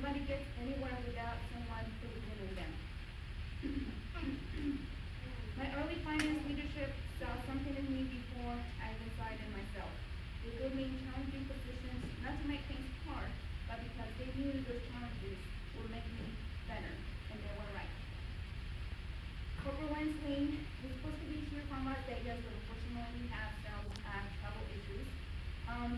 Nobody gets anywhere without someone to begin with them. My early finance leadership saw something in me before I even saw it in myself. They put me in challenging positions, not to make things hard, but because they knew those challenges would make me better, and they were right. Corporal Weinstein was supposed to be here from Las Vegas, but unfortunately he had some travel issues.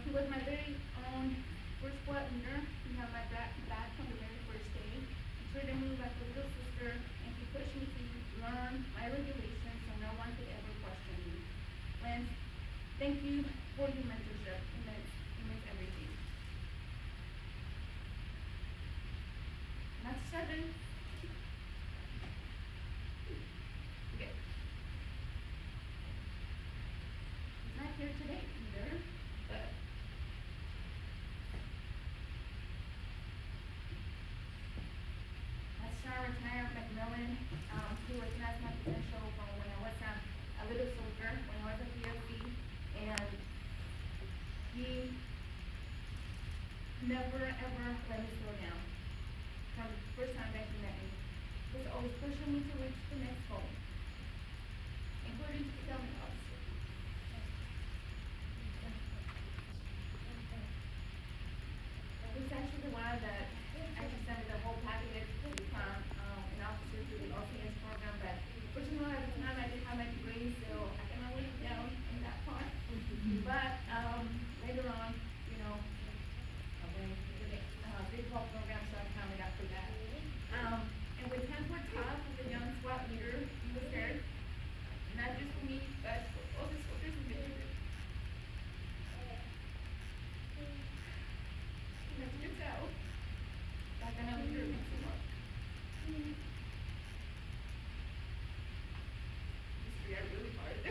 He was my very own first squad leader. He had my back from the very first day. He treated me like a little sister, and he pushed me to learn my regulations so no one could ever question me. Lance, thank you for your mentorship. It means everything. That's 7. Okay. He's not here today either, but that's Sean Retired McMillan. He was national potential from when I was a little soldier, when I was a POC, and he never ever let me slow down. From the first time that he met me, he was always pushing me to reach the next goal, including to become an officer. He's actually the one that actually sent me the whole package to become an officer through the OCS program, but fortunately at the time I didn't have my degree, so I cannot wait down in that part. But later on, you know, when the big ball program started coming up for that. And when times were tough as a young SWAT leader, he was there, not just for me, but for all the soldiers who did it. As you can tell, back then I was here makes me work. Just react really hard.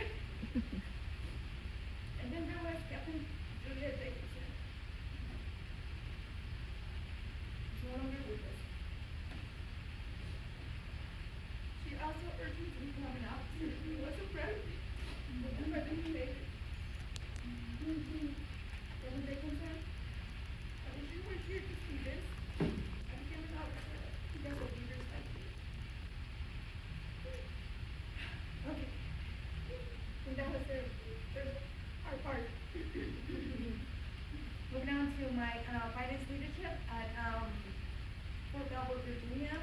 And then there was Captain Julia Dickinson. She's no longer with us. She also urged me to become an officer. It was so proud of me. And my baby later. Captain Dickinson, I wish you were here to see this. I became an officer because of leaders like you. Okay. And that was the hard part. Moving on to my finance leadership at Fort Belvoir, Virginia.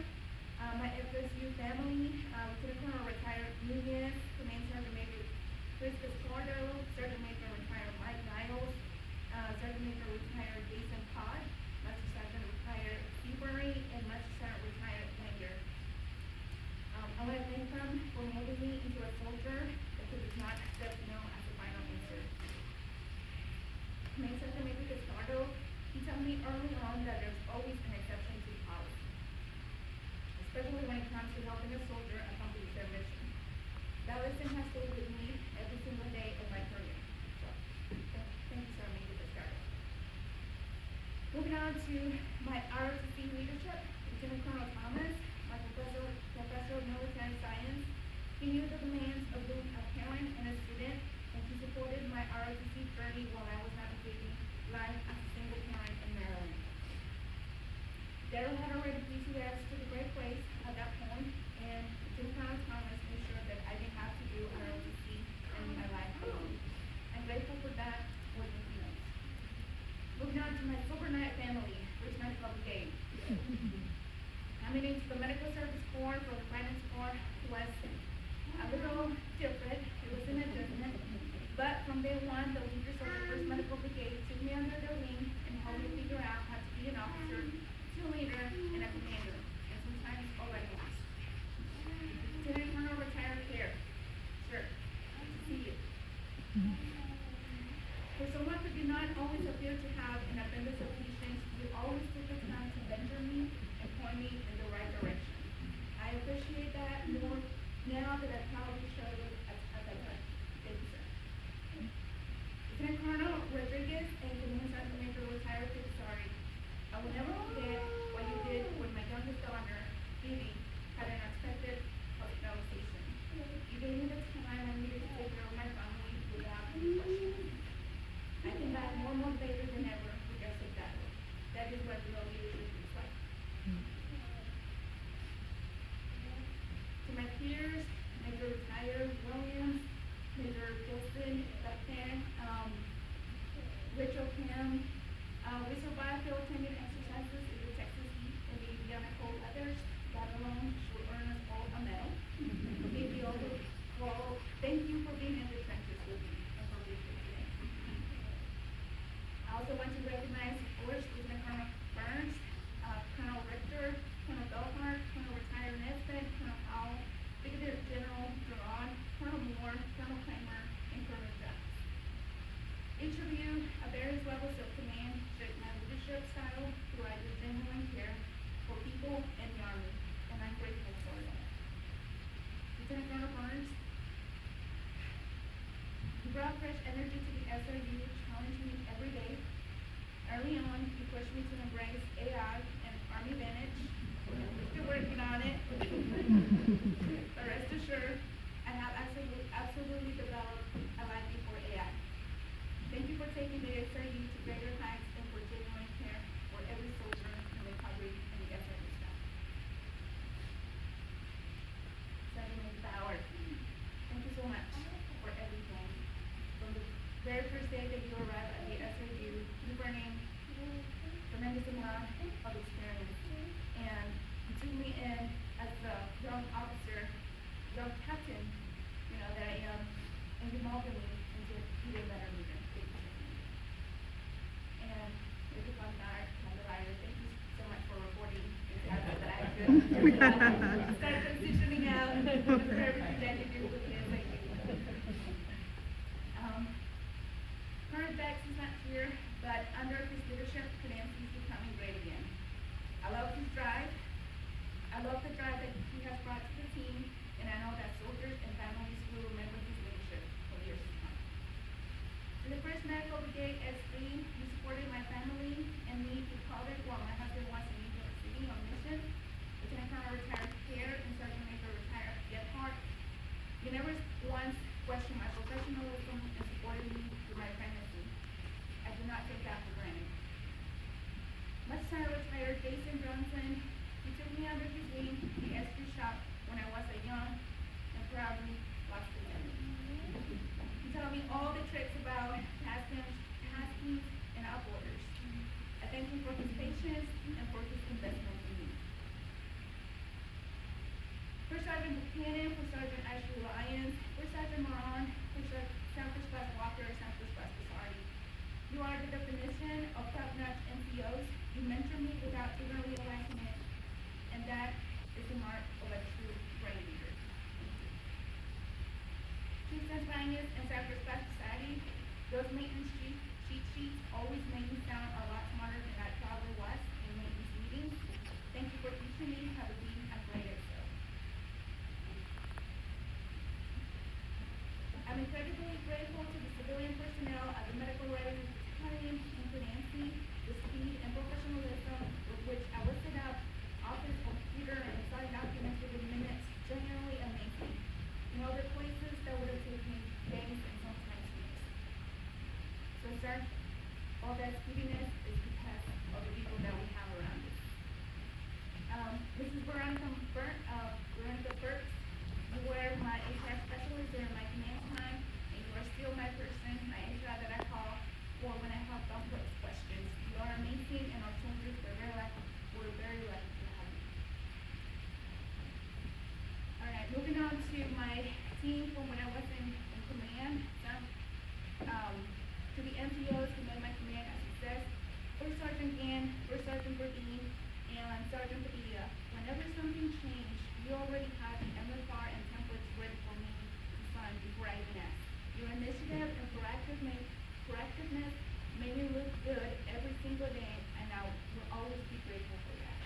My FSU family, Lieutenant Colonel retired Nunez, Command Sergeant Major Chris Cascardo, Sergeant Major retired Mike Niles, Sergeant Major retired Jason Todd, Master Sergeant retired Seabury, and Master Sergeant retired Langer. I want to thank them for molding me into a soldier that could not accept no as a final answer. Command Sergeant Major Cascardo, he told me early on that there's always an exception to policy, especially when it comes to helping a soldier accomplish their mission. That lesson has stayed with me every single day of my career. So, thank you, Sergeant Major Cascardo. Moving on to my ROTC leadership, Lieutenant Colonel Thomas, my professor of military science. He knew the demands of being a parent and a student, and he supported my ROTC journey while I was navigating life as a single parent in Maryland. Daryl had already PCS to the great place at that point, and Lieutenant Colonel Thomas made sure that I didn't have to do ROTC in my life alone. I'm grateful for that more than he knows. Moving on to my Silver Knight family, Rich Knight Brigade. Coming into the Medical Service Corps for the Finance Corps was a little different. It was an adjustment. But from day one, the leaders of the 1st Medical Brigade took me under their wing and helped me figure out how to be an officer, a leader, and a commander, and sometimes all at once. Lieutenant Colonel retired here. Sir, good to see you. For someone who did not always appear to have an abundance of patience, you always took the time to mentor me and point me in the right direction. I appreciate that more now that I've probably showed it as I learned. Thank you, sir. Lieutenant Colonel Rodriguez and Command Sergeant Major retired Sorry. I will never forget what you did when my youngest daughter, Phoebe, had an unexpected hospitalization. You gave me the time I needed to take care of my family without any question. I came back more motivated than ever because of that. That is what real leadership looks like. feel attending exercises in the Texas heat and the Indiana cold weathers. That alone should earn us all a medal. Maybe also, well, thank you for being in the trenches with me and for being here today. I also want to recognize, of course, Lieutenant Colonel Burns, Colonel Richter, Colonel Belhart, Colonel Retired Nesbitt, Colonel Powell, Brigadier General Duran, Colonel Moore, Colonel Kramer, and Colonel Jones. Each of you, at various levels of command, shaped my leadership style through your genuine care for people in the Army, and I'm grateful for that. Lieutenant Colonel Burns, you brought fresh energy to the SRU, challenged me every day. Early on, you pushed me to embrace AI and Army Vantage. We're still working on it. But rest assured, I have absolutely developed a liking for AI. Thank you for taking the SRU to greater heights and for genuine care for every soldier in recovery and the SRU staff. Sergeant Bauer, thank you so much for everything. From the very first day that you arrived at the SRU, you brought in tremendous amount of experience, and you took me in as a young officer, young captain, you know, that I am, and you molded me into even better leader. Thank you. And Mr. Bernard, thank you so much for reporting exactly that I have to start transitioning out as a representative with the SAU. Colonel Bex is not here, but under his leadership, Canancy is becoming great again. I love his drive. I love the drive that he has brought to the team, and I know that soldiers and families will remember his leadership for years to come. In the 1st Medical Brigade S3, you supported my family and me through college while my husband was in New York City on mission. Lieutenant Colonel retired Pierre and Sergeant Major retired Gephardt. You never once questioned my professionalism and supported me through my pregnancy. I do not take that for granted. Much time retired Jason Johnson, he took me under his wing, the S3 shop, when I was a young and proudly lost lieutenant. He taught me all the tricks about taskings and up orders. I thank him for his patience and for his investment in me. First Sergeant Buchanan, First Sergeant Ashley Lyons, First Sergeant Moran, First Sanford Class Walker, Sanford Class Basardi. You are the definition of top-notch NCOs. You mentor me without even realizing it, and that is the mark of a true great leader. Chief Santanas and Sanford Class Society, those maintenance cheat sheets always made me sound a lot smarter than I probably was in maintenance meetings. Thank you for teaching me how to be a great Excel. I'm incredibly grateful to the civilian personnel at the Medical Readiness Battalion in Canancy. The speed and professionalism with which I listed out office, computer, and signed documents within minutes, genuinely amazing. In other places, that would have taken me days and sometimes weeks. So, sir, all that speediness is because of the people that we have around us. Mrs. Veronica Burks, you were my HR specialist during my command time, and you are still my person, my HR that I call for when I have complex questions. You are amazing, and our soldiers were very lucky to have you. All right, moving on to my team from when I was in command. To the NCOs who made my command a success, First Sergeant Gann, First Sergeant Burdine, and Sergeant Padilla. Whenever something changed, you already had the MFR and templates ready for me to sign before I even asked. Your initiative and proactiveness made me look good every single day, and I will always be grateful for that.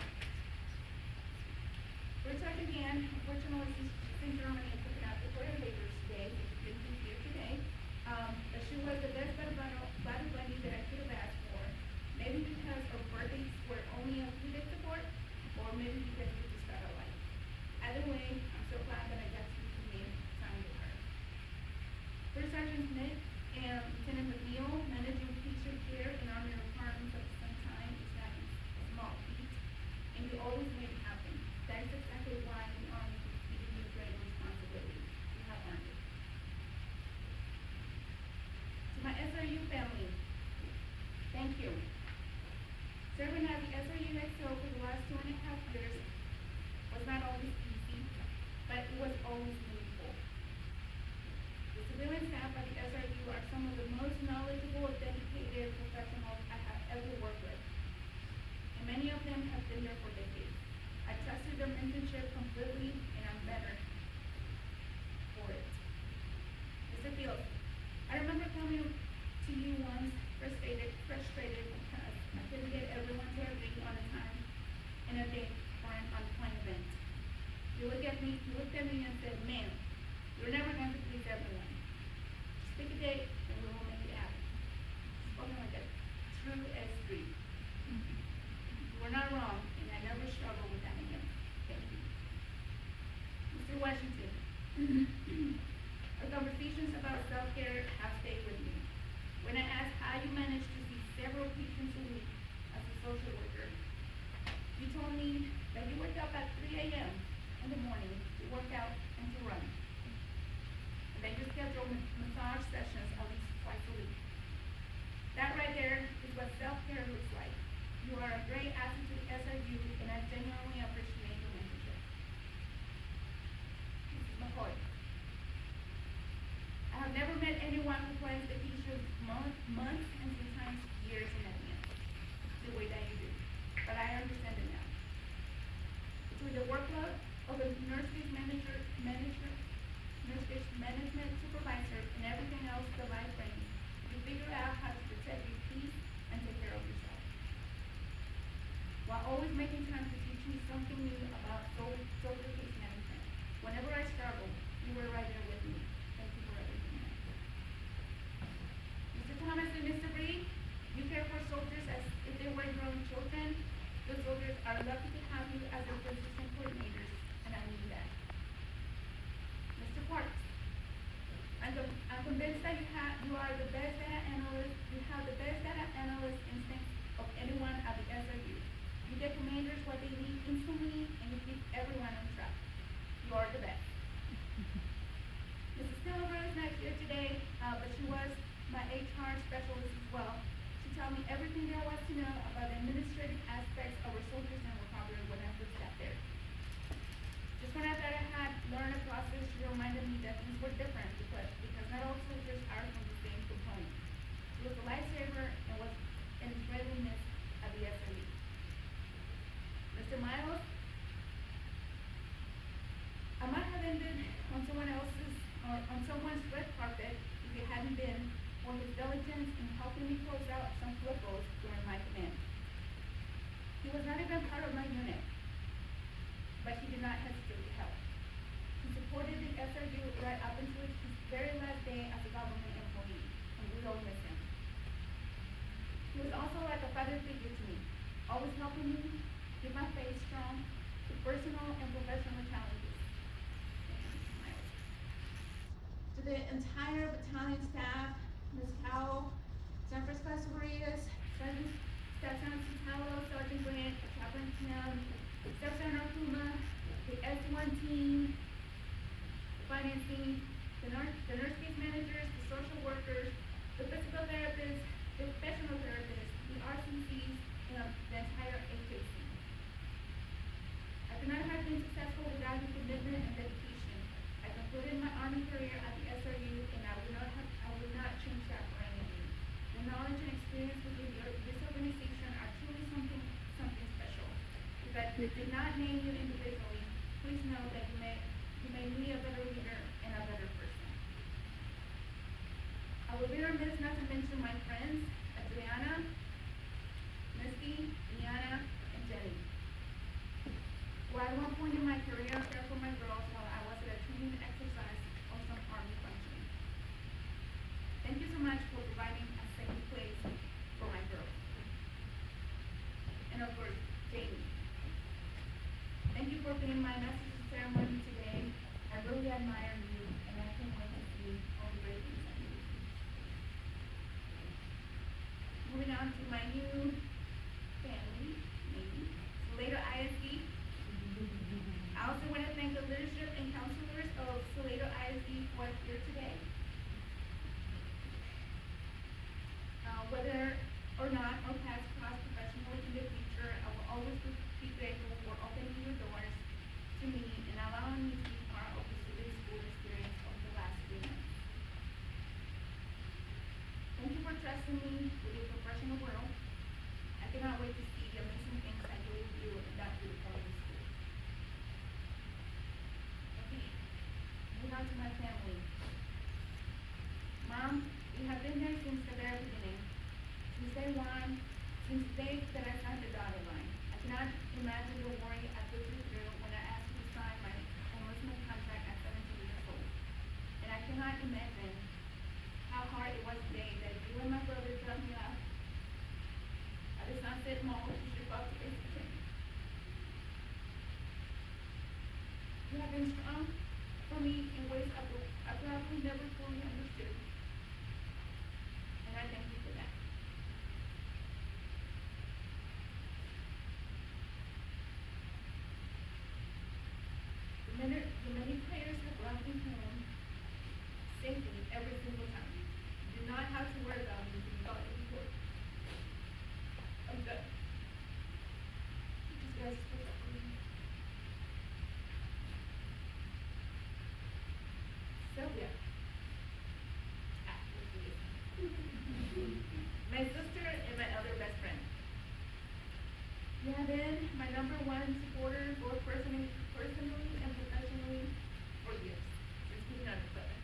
First Sergeant Gann, unfortunately, she's in Germany and picking out the toilet papers today, so she couldn't be here today. But she was the best body buddy that I could have asked for. Maybe because her birthdays were only a few days apart, or maybe because we just got alike. Either way, I'm so glad that I got to commit time with her. First Sergeant Smith and Lieutenant McNeil, managing patient care in Army requirements at the same time is not a small feat, and you always make it happen. That is exactly why the Army is giving you great responsibility. You have earned it. To my SRU family, thank you. Serving as the SRU XO for the last 2.5 years was not always easy, but it was always meaningful. The civilian staff at the SRU are some of the most knowledgeable, dedicated professionals I have ever worked with. And many of them have been there for decades. I trusted their mentorship completely, and I'm better for it. Mr. Fields, I remember coming to you once frustrated because I couldn't get everyone to agree on a time and a date for an unplanned event. You looked at me and said, "Ma'am, you're never going to please everyone. Just pick a date and we will make it happen." Spoken like a true S3. You were not wrong, and I never struggled with that again. Thank you. Mr. Washington, our conversations about self-care have stayed with me. When I asked how you managed to see several patients a week as a social worker, you told me that you wake up at 3 a.m. in the morning to work out and to run, and that you schedule massage sessions at least twice a week. That right there is what self-care looks like. You are a great asset to the SRU, and I genuinely appreciate your mentorship. Mrs. McCoy, I have never met anyone who plans vacations months and sometimes years in advance, the way that you do. But I understand it now. Between the workload of a nurse case management supervisor, and everything else that life brings, you figure out how to protect your peace and take care of yourself, while always making time to teach me something new about social case management. Whenever I struggle, you were right there with me. Thank you for everything. Mr. Thomas and Mr. Reed, you care for soldiers as if they were grown children. The soldiers are lucky to have you as their consistent coordinators, and I need that. Mr. Parks, I'm convinced that you are the best data analyst. You have the best data analyst instincts of anyone at the SRU. You get commanders what they need instantly, and you keep everyone on track. You are the best. Mrs. Silver is not here today, but she was my HR specialist as well. She told me everything there was to know about the administrative aspects of our soldiers and recovery when I first got there. Just when I thought I had learned a process, she reminded me that things were different because not all soldiers are from the same component. She was a lifesaver and was an incredibly missed at the SRU. Mr. Miles, I might have ended on someone's red carpet if it hadn't been for his diligence in helping me close out some flippos during my command. He was not even part of my unit, but he did not hesitate to help. He supported the SRU right up until his very last day as a government employee, and we all miss him. He was also like a father figure to me, always helping me keep my faith strong through personal and professional challenges. To the entire battalion staff, Ms. Cowell, Jennifer Casabarias, Sergeant Staff Sergeant Sotelo, Sergeant Grant, Chaplain Kim, Staff Sergeant Puma, the S1 team, the finance team, the nurse case managers, the social workers, the physical therapists, the professional therapists, the RCCs, and the entire AKC. I could not have been successful without your commitment and dedication. I concluded my Army career at the SRU, and I would not change that for anything. The knowledge and experience within this organization are truly something special. If I did not name you individually, please know that you made me a better leader and a better person. I will be remiss not to mention my friends, Adriana, Misty, Liana, and Jenny, who at one point in my career cared for my girls while I was at a training exercise or some Army function. Thank you so much for providing a safe place for my girls. And of course, Jamie. Thank you for being my master's ceremony today. I really admire you, and I can't wait to see all the great things that you do. Moving on to my new family, maybe, Salado ISD. I also want to thank the leadership and counselors of Salado ISD who are here today. Whether or not our paths cross professionally in the be grateful for opening your doors to me and allowing me to be part of the student school experience over the last 3 months. Thank you for trusting me with your professional world. I cannot wait to see the amazing things that you will do in that beautiful new school. Okay, moving on to my family. Mom, you have been there since the very beginning. Since day one, since the day that I signed the dotted line. I cannot imagine the worry I put you through when I asked you to sign my enlistment contract at 17 years old. And I cannot imagine how hard it was the day that you and my brother dropped me off at the Sunset Mall to ship off to Mexico. You have been strong for me in ways I probably never fully understood. And I thank you for that. The many prayers have brought me home safely every single time. You do not have to worry about me being gone anymore. I'm done. Just guys put up with me. Sylvia. My sister and my other best friend. You have been my number one supporter, both personally and professionally, for years, since we know each other.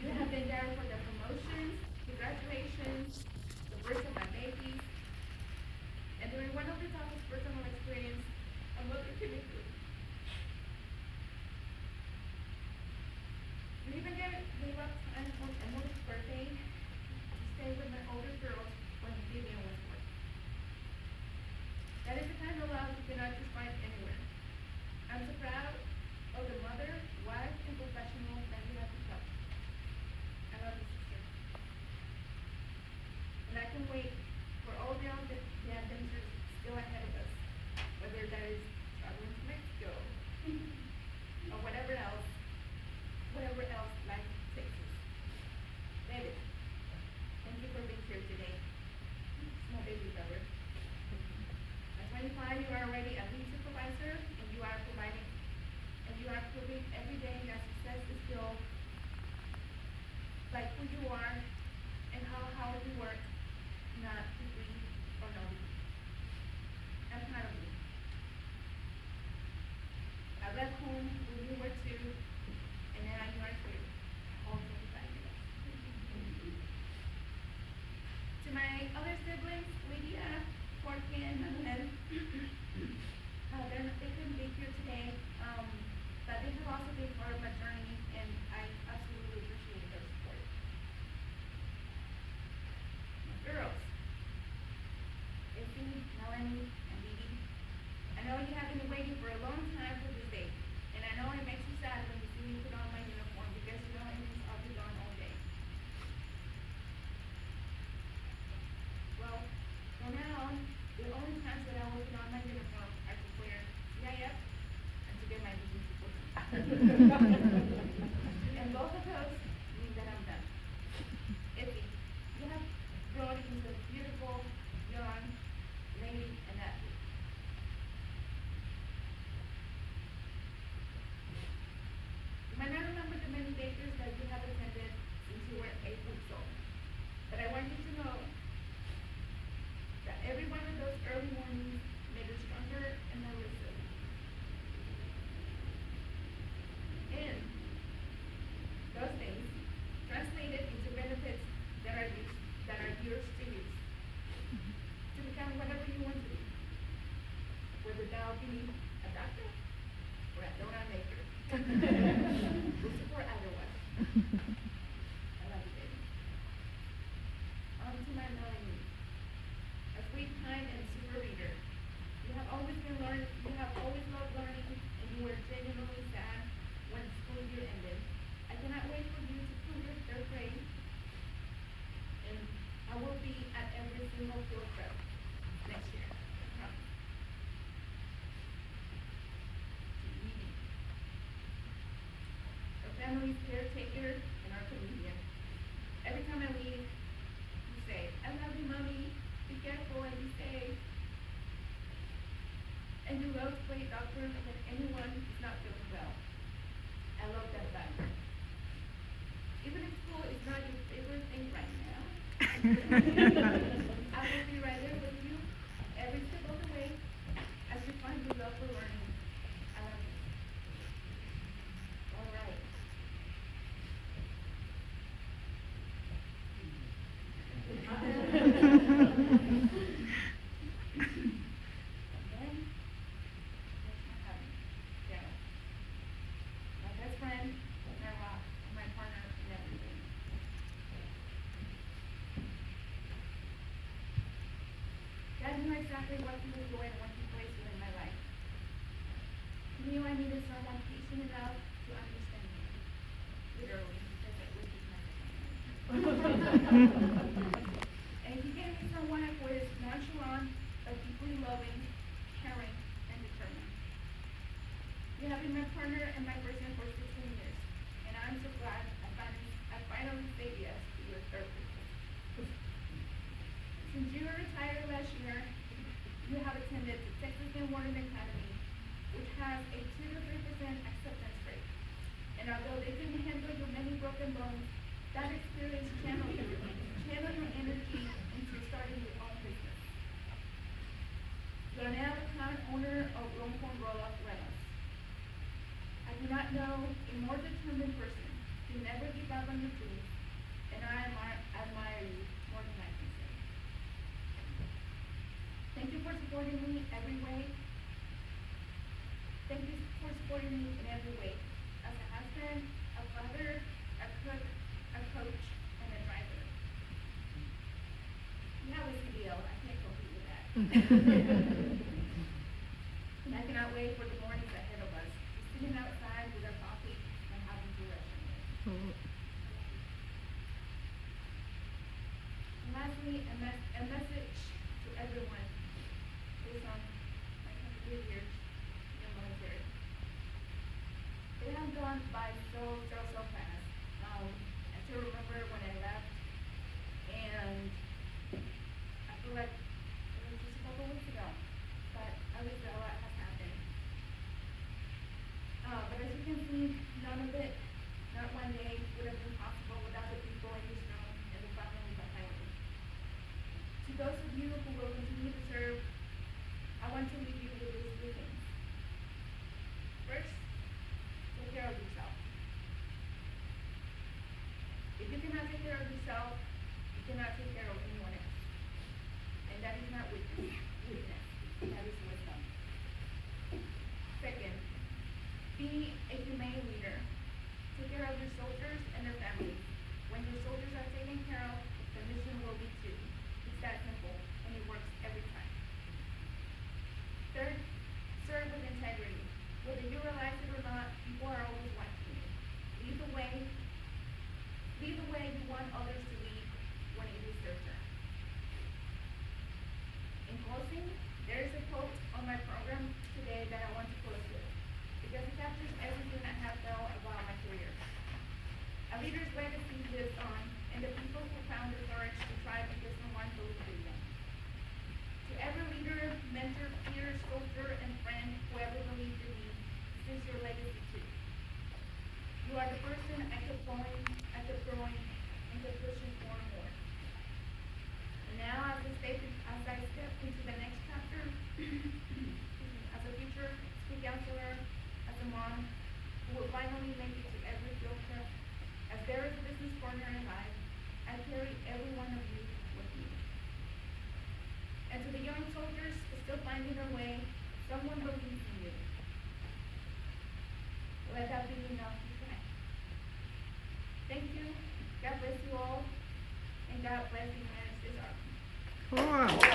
You have been there for the promotions, the graduations, the birth of my babies, and during one of the toughest personal experience a mother can be through. You even gave up time on Emily's birthday to stay with my older girls when Vivian was born. That is the kind of love you cannot just find anywhere. I'm so proud of the mother, wife, and professional that you have become. I love you, sister. And I can wait for all the adventures still ahead of us, whether that is traveling to Mexico or whatever else life takes us. David, thank you for being here today. Small baby brother. At 25, you are already a lead supervisor, and you are proving every day that success is still like who you are and how hard you work, not degree or no degree. I'm proud of you. I left home when you were 2, and now you are 3, all 25 years. To my other siblings, Lydia, Jorge, and Manuel, they couldn't be here today, but they have also been part of my journey, and I absolutely appreciate their support. My girls, Izzy, Melanie, and Dee. I know you have been waiting for a long time for this day, and I know it makes you sad when you see me put on my uniform because you know it means I'll be gone all day. Well, from now on, the only times that I will put on my uniform are to wear CIF and to get my business report. And both of those mean that I'm done. Izzy, you have grown into a beautiful, young lady and athlete. You might not remember the many daycares that you have attended since you were 8 weeks old, but I want you to know that every one of those early mornings made her stronger and more resilient. And those things translated into benefits that are yours to use to become whatever you want to be, whether that be a doctor or a donut maker. We'll support either one. I love you, baby. On to my Melanie, a sweet, kind, and super reader. You have always loved learning, and you were genuinely sad when school year ended. I cannot wait for you to prove your 3rd grade, and I will be at every single field trip next year. I promise. To Edie, our family's caretaker and our comedian. Every time I leave, you say, "I love you, mommy. Be careful and be safe." comfort when anyone is not feeling well. I love that value. Even if school is not your favorite thing right now, I will be right there with you every step of the way as you find your love for learning. I love you. All right. Then, there's my hubby, Daryl. My best friend, my rock, and my partner in everything. God knew exactly what he was doing when he placed you in my life. He knew I needed someone patient enough to understand me. Literally, because it was just my And he gave me someone who is nonchalant, but deeply loving, caring, and determined. You have been my partner and my person for 16 years, and I'm so glad I finally said yes to your third request. Since you were retired last year, you have attended the Texas and Warden Academy, which has a 2 to 3% acceptance rate. And although they didn't handle your many broken bones, that experience channeled your energy into starting your own business. You are now the current owner of Longhorn Roll-Up Rentals. I do not know a more determined person to never give up on your dreams, and I admire you more than I can say. Thank you for supporting me every way. Thank you for supporting me in every way, as a husband, a father, a cook, a coach, and a driver. You have a CDL, I can't compete with that. And I cannot wait for the mornings ahead of us, sitting outside with our coffee and having to rush in. And lastly, a message to everyone who is on my 23 years in the military. They have gone by so fast. I still remember when I left, and I feel like it was just a couple weeks ago, but obviously a lot has happened. But as you can see, none of it, not one day, would have been possible without the people in this room and the family behind me. To those of you who will continue to serve, I want to leave you with these 3 things. First, take care of yourself. If you cannot take care of yourself, you cannot take care of anyone else. And that is not weakness. That is wisdom. Second, be a humane leader. Take care of your soldiers and their families. When your soldiers are taken care of, the mission will be too. It's that simple, and it works every time. Third, serve with integrity. Whether you realize it or not, people are always watching you. Lead the way you want others to lead when it is their turn. In closing, there is a quote on my program today that I want to close with, because it captures everything I have felt about my career. A leader's legacy lives on, and the people who found the courage to try because someone believed in them. To every leader, mentor, peer, soldier, and friend who ever believed in me, this is your legacy too. You are the person I kept growing, and kept pushing more and more. And now, as I step into the next chapter, as a future school counselor, as a mom who will finally make it to every field trip, as there is a business partner in life, I carry every one of you with me. And to the young soldiers still finding their way, someone believes in you. Let that be enough to try. Thank you. God bless you all. And God bless the United States Army. Wow.